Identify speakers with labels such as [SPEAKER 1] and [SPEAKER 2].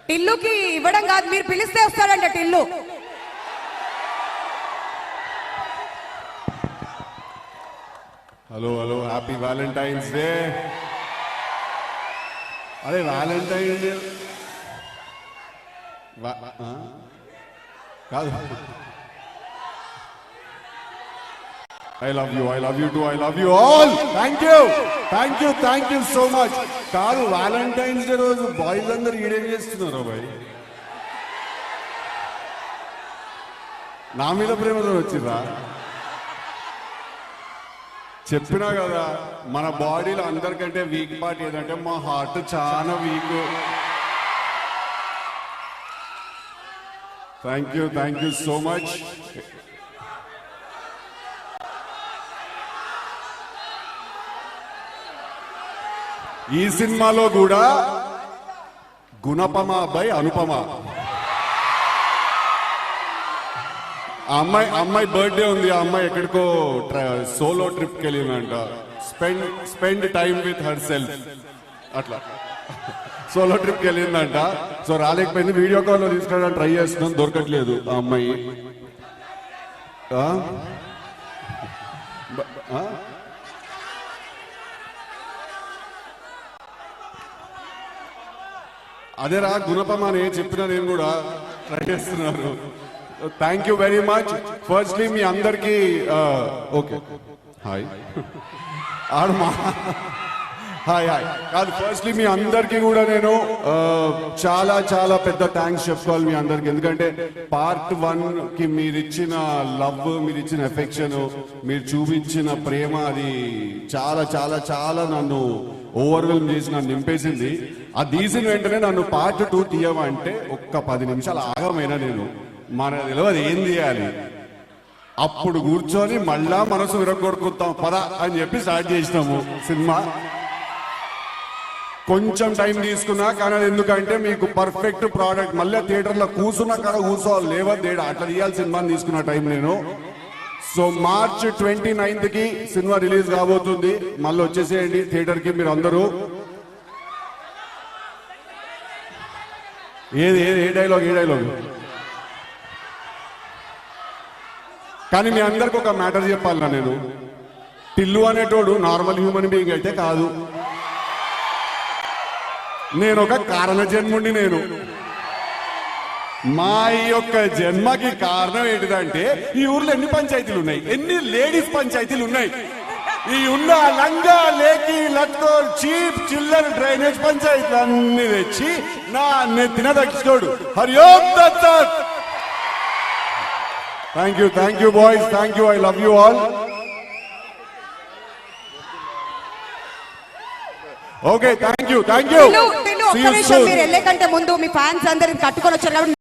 [SPEAKER 1] టిల్లుకి ఇవ్వడం కాదు, మీరు పిలిస్తే వస్తాడంట Tillu.
[SPEAKER 2] Hello hello, happy valentine's day. అరే వ్యాలంటైన్ డే కాదు. I love you too, I love you all. Thank you so much. కాదు, వ్యాలంటైన్స్ డే రోజు బాయ్స్ అందరు ఈడేం చేస్తున్నారు బాయ్? నా మీద ప్రేమతో వచ్చిర్రా? చెప్పినా కదా, మన బాడీలో అందరికంటే వీక్ పార్ట్ ఏదంటే మా హార్ట్ చాలా week. Thank you so much. ఈ సినిమాలో కూడా గుణపమ బై అనుపమ. అమ్మాయి బర్త్డే ఉంది. ఆ అమ్మాయి ఎక్కడికో సోలో ట్రిప్ కి వెళ్ళిందంట. Spend time with herself, అట్లా సోలో ట్రిప్ కి వెళ్ళిందంట. సో రాలేకపోయింది. వీడియో కాల్ లో తీసుకురావడానికి ట్రై చేస్తున్నాం, దొరకట్లేదు ఆ అమ్మాయి. అదేరా గుణపమ అని చెప్పినా, నేను కూడా ట్రై చేస్తున్నారు. Thank you very much. Firstly మీ అందరికీ ఓకే హాయ్ హాయ్ కాదు, ఫస్ట్లీ మీ అందరికీ కూడా నేను చాలా చాలా పెద్ద థ్యాంక్స్ చెప్పుకోవాలి మీ అందరికి. ఎందుకంటే పార్ట్ 1 కి మీరు ఇచ్చిన లవ్, మీరు ఇచ్చిన ఎఫెక్షన్, మీరు చూపించిన ప్రేమ, అది చాలా చాలా చాలా నన్ను ఓవర్వెల్మ్ చేసి నన్ను నింపేసింది. అది తీసిన వెంటనే నన్ను పార్ట్ 2 తీయమంటే ఒక్క 10 నిమిషాలు ఆగమైనా నేను మన తెలియదు ఏం చేయాలి. అప్పుడు కూర్చొని మళ్ళా మనసు విరగొడుకుతాం పద అని చెప్పి స్టార్ట్ చేసినాము సినిమా. కొంచెం టైం తీసుకున్నా, కానీ అది ఎందుకంటే మీకు పర్ఫెక్ట్ ప్రోడక్ట్. మళ్ళీ థియేటర్లో కూర్చున్నా కదా కూర్చోవాలి, లేవద్దేడ అట్లా తీయాలి సినిమాని తీసుకున్న టైం నేను. సో మార్చ్ 29th కి సినిమా రిలీజ్ కాబోతుంది. మళ్ళీ వచ్చేసేయండి థియేటర్ కి మీరు అందరూ. ఏ డైలాగ్ కానీ మీ అందరికి ఒక మ్యాటర్ చెప్పాలన్నా, నేను టిల్లు అనేటోడు నార్మల్ హ్యూమన్ బీయింగ్ అయితే కాదు. నేను ఒక కారణ జన్ముడిని. నేను మా యొక్క జన్మకి కారణం ఏంటిదంటే, ఈ ఊర్లో ఎన్ని పంచాయతీలు ఉన్నాయి, ఎన్ని లేడీస్ పంచాయతీలు ఉన్నాయి. ఈ ఉన్న లంగా లేకి లట్కో చీప్ చిల్లర్ డ్రైనేజ్ పంచాయతీలు అన్ని తెచ్చి నా నెత్తిన దక్కించోడు. Hari Om Datta. Thank you boys, thank you, I love you all. Okay, thank you.
[SPEAKER 1] మీరు వెళ్ళే కంటే ముందు మీ ఫ్యాన్స్ అందరికి కట్టుకొని వచ్చారు.